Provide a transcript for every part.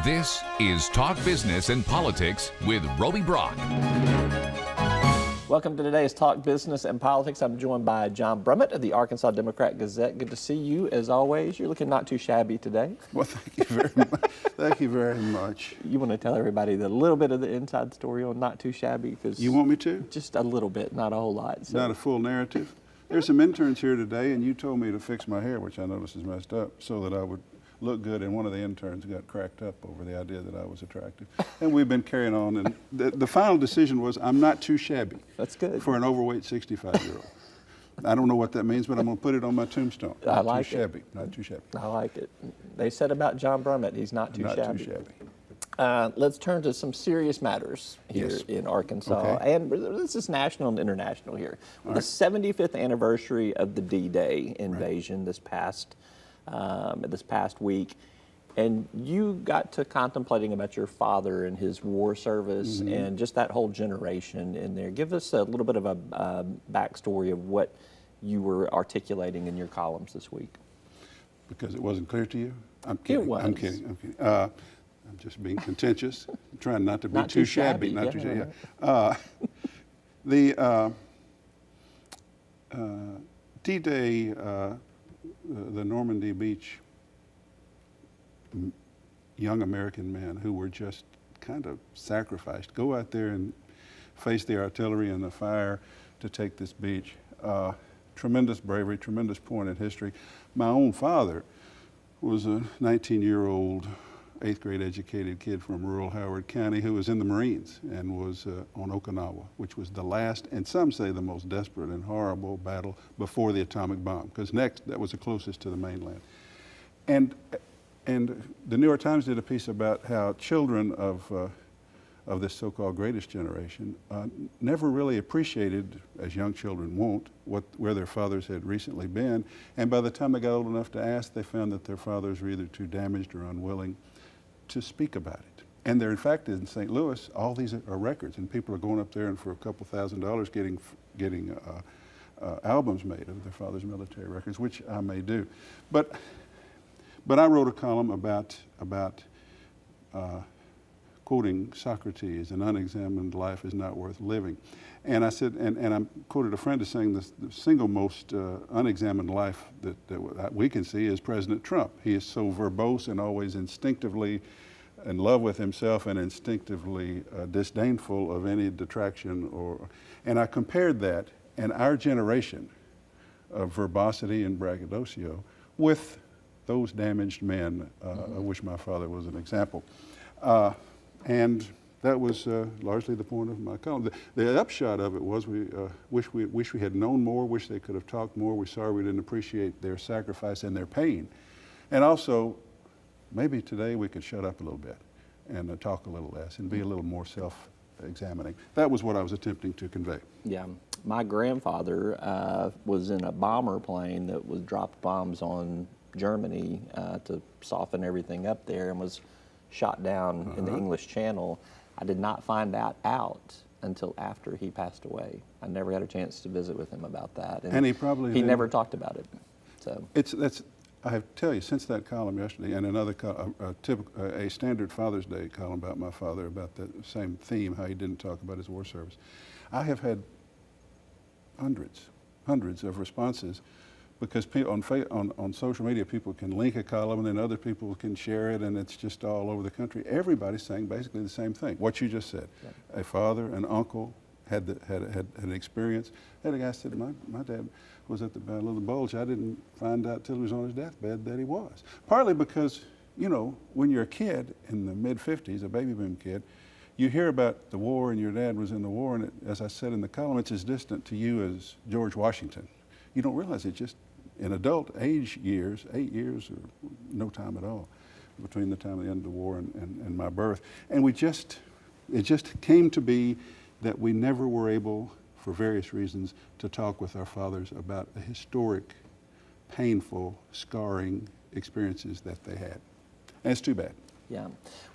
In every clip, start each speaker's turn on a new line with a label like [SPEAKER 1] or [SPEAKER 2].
[SPEAKER 1] This is Talk Business and Politics with Roby Brock.
[SPEAKER 2] Welcome to today's Talk Business and Politics. I'm joined by John Brummett of the Arkansas Democrat-Gazette. Good to see you, as always. You're looking not too shabby today.
[SPEAKER 3] Well, thank you very much. Thank you very much.
[SPEAKER 2] You want to tell everybody a little bit of the inside story on Not Too Shabby? Because
[SPEAKER 3] you want me to?
[SPEAKER 2] Just a little bit, not a whole lot. So.
[SPEAKER 3] Not a full narrative? There's some interns here today, and you told me to fix my hair, which I noticed is messed up, so that I would look good, and one of the interns got cracked up over the idea that I was attractive. And we've been carrying on, and the final decision was I'm not too shabby.
[SPEAKER 2] That's good.
[SPEAKER 3] For an overweight 65-year-old. I don't know what that means, but I'm going to put it on my tombstone.
[SPEAKER 2] I like
[SPEAKER 3] too shabby. Not too shabby.
[SPEAKER 2] I like it. They said about John Brummett, he's not too shabby.
[SPEAKER 3] Not too shabby.
[SPEAKER 2] Let's turn to some serious matters here in Arkansas.
[SPEAKER 3] Okay.
[SPEAKER 2] And this is national and international here. The 75th anniversary of the DDay Invasion this past week. And you got to contemplating about your father and his war service and just that whole generation in there. Give us a little bit of a backstory of what you were articulating in your columns this week. Because
[SPEAKER 3] it wasn't clear to you? I'm kidding.
[SPEAKER 2] It was.
[SPEAKER 3] I'm kidding. I'm just being contentious. I'm trying not to be too shabby. Not too shabby. The D-Day, the Normandy Beach young American men who were just kind of sacrificed, go out there and face the artillery and the fire to take this beach. Tremendous bravery, tremendous point in history. My own father was a 19-year-old, 8th grade educated kid from rural Howard County who was in the Marines and was on Okinawa, which was the last, and some say the most desperate and horrible battle before the atomic bomb, because next, that was the closest to the mainland. And the New York Times did a piece about how children of this so-called greatest generation never really appreciated, as young children won't, where their fathers had recently been. And by the time they got old enough to ask, they found that their fathers were either too damaged or unwilling to speak about it. And there, in fact, in St. Louis, all these are records, and people are going up there and for a couple $1,000s getting albums made of their father's military records, which I may do. But I wrote a column about quoting Socrates, an unexamined life is not worth living. And I said, and I quoted a friend as saying the single most unexamined life that we can see is President Trump. He is so verbose and always instinctively in love with himself and instinctively disdainful of any detraction. And I compared that and our generation of verbosity and braggadocio with those damaged men, of which my father was an example. And that was largely the point of my column. The upshot of it was we wish we had known more, wish they could have talked more. We're sorry we didn't appreciate their sacrifice and their pain. And also, maybe today we could shut up a little bit and talk a little less and be a little more self-examining. That was what I was attempting to convey.
[SPEAKER 2] Yeah. My grandfather was in a bomber plane that was dropped bombs on Germany to soften everything up there and was shot down in the English Channel. I did not find that out until after he passed away. I never had a chance to visit with him about that.
[SPEAKER 3] And he
[SPEAKER 2] never talked about it. So
[SPEAKER 3] I have to tell you, since that column yesterday and another a standard Father's Day column about my father about the same theme, how he didn't talk about his war service, I have had hundreds of responses, because on social media people can link a column and then other people can share it, and it's just all over the country. Everybody's saying basically the same thing, what you just said. Yeah. A father, an uncle had an experience. I had a guy said, my dad was at the Battle of the Bulge. I didn't find out till he was on his deathbed that he was. Partly because, you know, when you're a kid in the mid-50s, a baby boom kid, you hear about the war and your dad was in the war, and as I said in the column, it's as distant to you as George Washington. You don't realize it just in adult age years, 8 years or no time at all between the time of the end of the war and my birth. And it just came to be that we never were able, for various reasons, to talk with our fathers about the historic, painful, scarring experiences that they had. And it's too bad.
[SPEAKER 2] Yeah.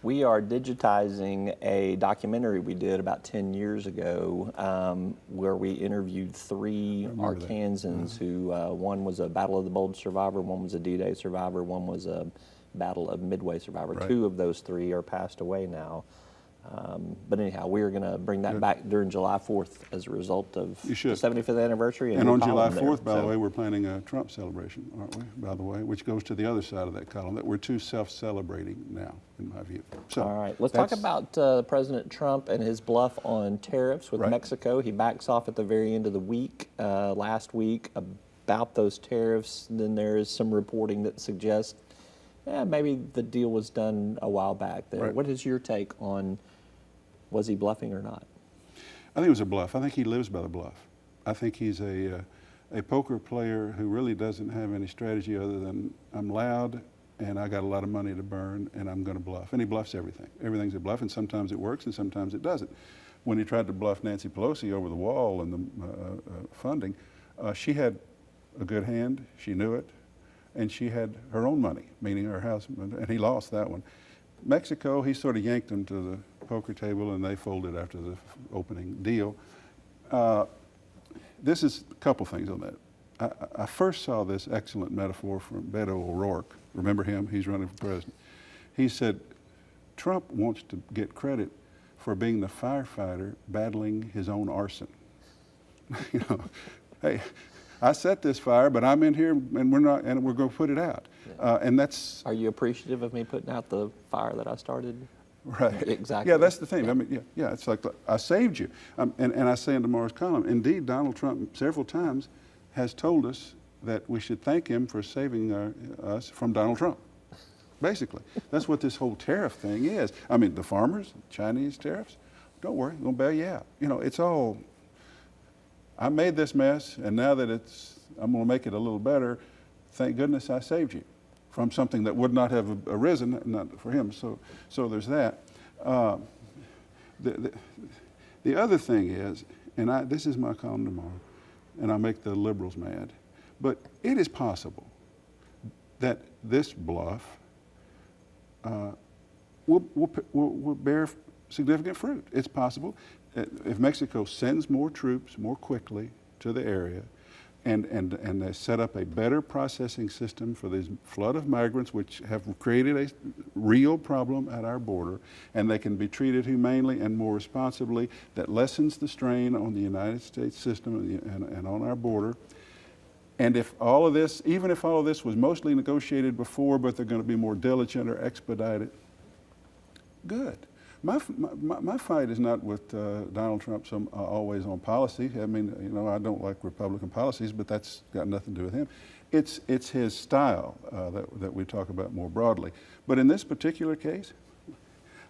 [SPEAKER 2] We are digitizing a documentary we did about 10 years ago where we interviewed 3 Arkansans who, one was a Battle of the Bulge survivor, one was a D-Day survivor, one was a battle of Midway Survivor.
[SPEAKER 3] Right.
[SPEAKER 2] 2 of those 3 are passed away now. But anyhow, we are going to bring that back during July 4th as a result of the 75th anniversary.
[SPEAKER 3] And on July
[SPEAKER 2] column
[SPEAKER 3] 4th,
[SPEAKER 2] there.
[SPEAKER 3] by the way, we're planning a Trump celebration, aren't we, by the way, which goes to the other side of that column, that we're too self-celebrating now, in my view. So
[SPEAKER 2] all right, let's talk about President Trump and his bluff on tariffs with Mexico. He backs off at the very end of the week, last week, about those tariffs. Then there is some reporting that suggests maybe the deal was done a while back there.
[SPEAKER 3] Right.
[SPEAKER 2] What is your take on, was he bluffing or not?
[SPEAKER 3] I think it was a bluff. I think he lives by the bluff. I think he's a poker player who really doesn't have any strategy other than I'm loud and I got a lot of money to burn and I'm going to bluff. And he bluffs everything. Everything's a bluff, and sometimes it works and sometimes it doesn't. When he tried to bluff Nancy Pelosi over the wall and the funding, she had a good hand, she knew it, and she had her own money, meaning her husband, and he lost that one. Mexico, he sort of yanked them to the poker table and they folded after the opening deal. This is a couple things on that. I first saw this excellent metaphor from Beto O'Rourke. Remember him? He's running for president. He said, Trump wants to get credit for being the firefighter battling his own arson. You know, hey, I set this fire, but I'm in here and we're going to put it out. And that's.
[SPEAKER 2] Are you appreciative of me putting out the fire that I started?
[SPEAKER 3] Right.
[SPEAKER 2] Exactly.
[SPEAKER 3] Yeah, that's the thing. I mean, yeah, it's like, I saved you. And I say in tomorrow's column, indeed, Donald Trump several times has told us that we should thank him for saving us from Donald Trump. Basically, that's what this whole tariff thing is. I mean, the farmers, Chinese tariffs, don't worry, we're going to bail you out. You know, it's all, I made this mess, and now that I'm going to make it a little better, thank goodness I saved you from something that would not have arisen, not for him. So there's that. The other thing is, and this is my column tomorrow, and I'll make the liberals mad, but it is possible that this bluff will bear significant fruit. It's possible. If Mexico sends more troops more quickly to the area, and they set up a better processing system for this flood of migrants, which have created a real problem at our border, and they can be treated humanely and more responsibly, that lessens the strain on the United States system and on our border. And if all of this, even if all of this was mostly negotiated before, but they're going to be more diligent or expedited, good. My fight is not with Donald Trump always on policy. I mean, you know, I don't like Republican policies, but that's got nothing to do with him. It's his style that we talk about more broadly. But in this particular case,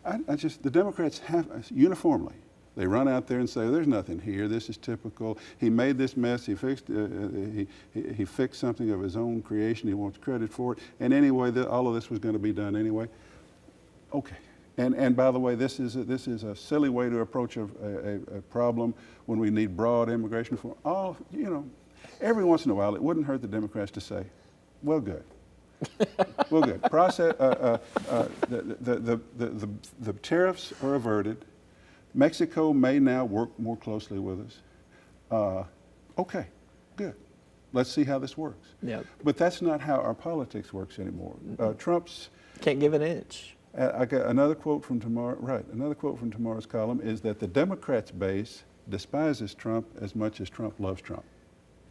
[SPEAKER 3] the Democrats have uniformly, they run out there and say, there's nothing here, this is typical. He made this mess, he fixed something of his own creation, he wants credit for it. And anyway, all of this was going to be done anyway. Okay. And by the way, this is a silly way to approach a problem when we need broad immigration reform. You know, every once in a while, it wouldn't hurt the Democrats to say, well, good. Well, good. The tariffs are averted. Mexico may now work more closely with us. Okay, good. Let's see how this works.
[SPEAKER 2] Yep.
[SPEAKER 3] But that's not how our politics works anymore. Trump's...
[SPEAKER 2] Can't give an inch.
[SPEAKER 3] I got another quote from tomorrow. Right, another quote from tomorrow's column is that the Democrats' base despises Trump as much as Trump loves Trump,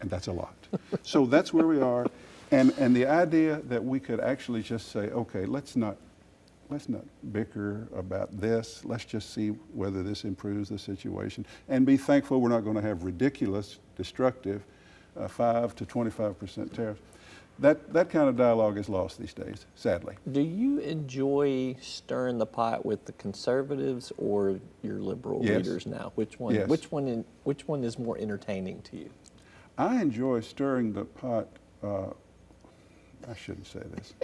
[SPEAKER 3] and that's a lot. So that's where we are, and the idea that we could actually just say, okay, let's not bicker about this. Let's just see whether this improves the situation, and be thankful we're not going to have ridiculous, destructive 5 to 25% tariffs. That kind of dialogue is lost these days, sadly.
[SPEAKER 2] Do you enjoy stirring the pot with the conservatives or your liberal leaders now? Which one?
[SPEAKER 3] Yes.
[SPEAKER 2] Which one is more entertaining to you?
[SPEAKER 3] I enjoy stirring the pot. I shouldn't say this.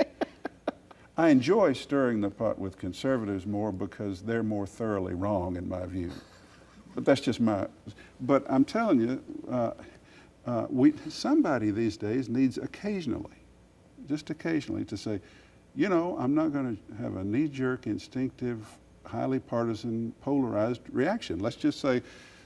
[SPEAKER 3] I enjoy stirring the pot with conservatives more because they're more thoroughly wrong in my view. But that's just But I'm telling you. Somebody these days needs occasionally, just occasionally, to say, you know, I'm not going to have a knee-jerk, instinctive, highly partisan, polarized reaction. Let's just say,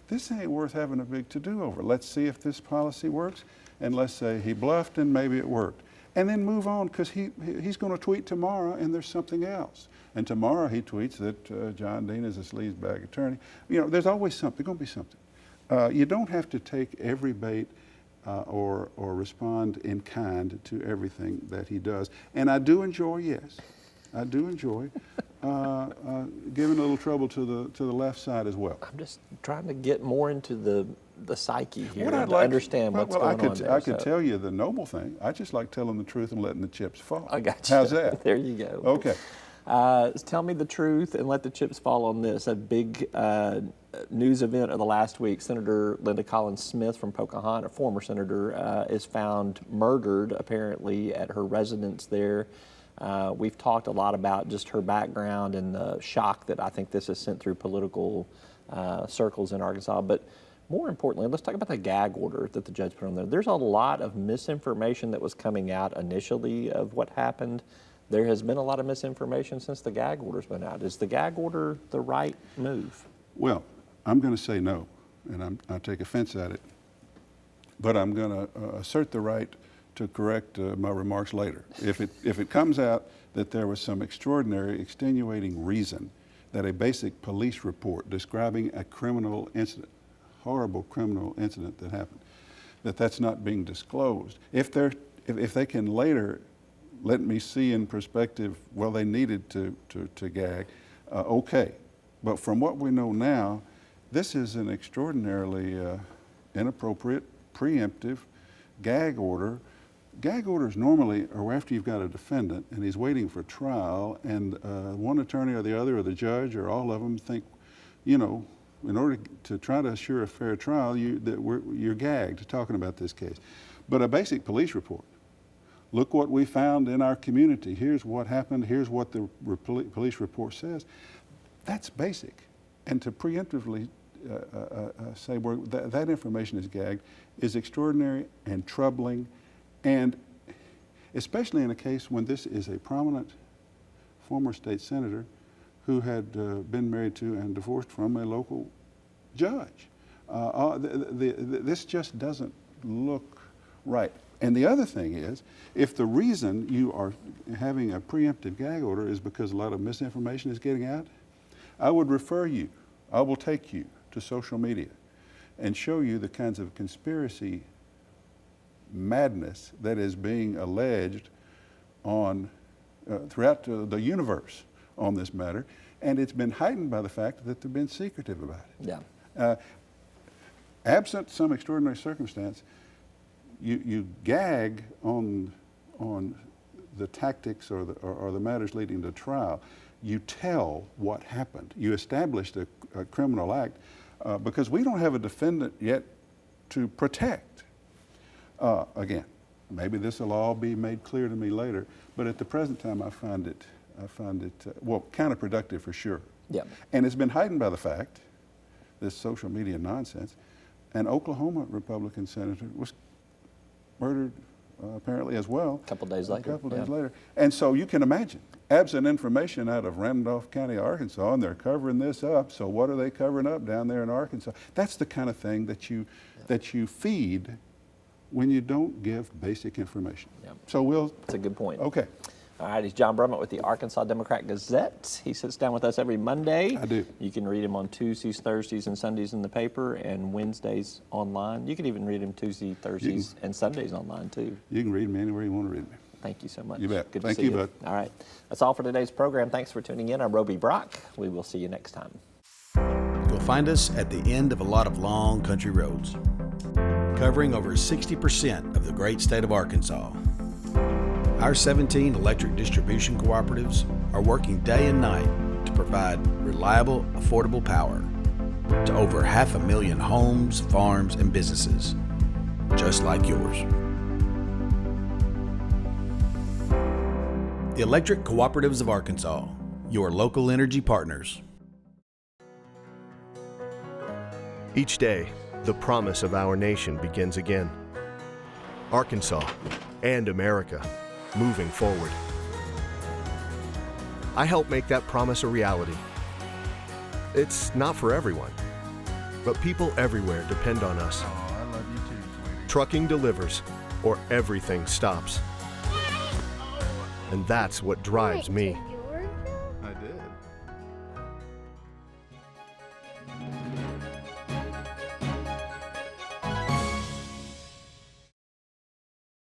[SPEAKER 3] this ain't worth having a big to-do over. Let's see if this policy works, and let's say he bluffed and maybe it worked. and then move on, because he's going to tweet tomorrow and there's something else. And tomorrow he tweets that John Dean is a sleazebag attorney. You know, there's always something, going to be something. You don't have to take every bait or respond in kind to everything that he does. And I do enjoy, yes, I do enjoy giving a little trouble to the left side as well.
[SPEAKER 2] I'm just trying to get more into the psyche here
[SPEAKER 3] What I'd
[SPEAKER 2] to
[SPEAKER 3] like,
[SPEAKER 2] understand what's going on there.
[SPEAKER 3] I could tell you the noble thing. I just like telling the truth and letting the chips fall.
[SPEAKER 2] I got you.
[SPEAKER 3] How's that?
[SPEAKER 2] There you go.
[SPEAKER 3] Okay.
[SPEAKER 2] Tell me the truth and let the chips fall on this. A big news event of the last week. Senator Linda Collins Smith from Pocahontas, a former senator, is found murdered apparently at her residence there. We've talked a lot about just her background and the shock that I think this has sent through political circles in Arkansas. But more importantly, let's talk about the gag order that the judge put on there. There's a lot of misinformation that was coming out initially of what happened. There has been a lot of misinformation since the gag order's been out. Is the gag order the right move?
[SPEAKER 3] Well, I'm going to say no, and I take offense at it, but I'm going to assert the right to correct my remarks later. If it comes out that there was some extraordinary extenuating reason that a basic police report describing a criminal incident, horrible criminal incident that happened, that's not being disclosed. If they can later let me see in perspective, well, they needed to gag, okay. But from what we know now, this is an extraordinarily inappropriate, preemptive gag order. Gag orders normally are after you've got a defendant and he's waiting for trial, and one attorney or the other or the judge or all of them think, you know, in order to try to assure a fair trial, you're gagged talking about this case. But a basic police report, look what we found in our community, here's what happened, here's what the police report says, that's basic. And to preemptively say that information is gagged is extraordinary and troubling, and especially in a case when this is a prominent former state senator who had been married to and divorced from a local judge. This just doesn't look right. And the other thing is, if the reason you are having a preemptive gag order is because a lot of misinformation is getting out, I would refer you, I will take you to social media and show you the kinds of conspiracy madness that is being alleged on throughout the universe on this matter, and it's been heightened by the fact that they've been secretive about it.
[SPEAKER 2] Yeah.
[SPEAKER 3] Absent some extraordinary circumstance, you gag on the tactics or the matters leading to trial. You tell what happened. You established a criminal act because we don't have a defendant yet to protect. Again, maybe this will all be made clear to me later, but at the present time I find it well, counterproductive for sure.
[SPEAKER 2] Yeah.
[SPEAKER 3] And it's been heightened by the fact, this social media nonsense, an Oklahoma Republican senator was murdered apparently as well.
[SPEAKER 2] A couple days later.
[SPEAKER 3] A couple days later. And so you can imagine, absent information out of Randolph County, Arkansas, and they're covering this up, so what are they covering up down there in Arkansas? That's the kind of thing that you feed when you don't give basic information.
[SPEAKER 2] Yep.
[SPEAKER 3] So
[SPEAKER 2] That's a good point.
[SPEAKER 3] Okay.
[SPEAKER 2] All right, he's John Brummett with the Arkansas Democrat-Gazette. He sits down with us every Monday.
[SPEAKER 3] I do.
[SPEAKER 2] You can read him on Tuesdays, Thursdays, and Sundays in the paper, and Wednesdays online. You can even read him Tuesdays, Thursdays, and Sundays online, too.
[SPEAKER 3] You can read me anywhere you want to read me.
[SPEAKER 2] Thank you so much.
[SPEAKER 3] You bet.
[SPEAKER 2] Good
[SPEAKER 3] Thank
[SPEAKER 2] to see
[SPEAKER 3] you, bud.
[SPEAKER 2] All right. That's all for today's program. Thanks for tuning in. I'm Roby Brock. We will see you next time.
[SPEAKER 4] You'll find us at the end of a lot of long country roads, covering over 60% of the great state of Arkansas. Our 17 electric distribution cooperatives are working day and night to provide reliable, affordable power to over 500,000 homes, farms, and businesses, just like yours. The Electric Cooperatives of Arkansas, your local energy partners.
[SPEAKER 5] Each day, the promise of our nation begins again. Arkansas and America moving forward. I help make that promise a reality. It's not for everyone, but people everywhere depend on us.
[SPEAKER 3] Oh, I love you too, sweetie.
[SPEAKER 5] Trucking delivers, or everything stops. And that's what drives me.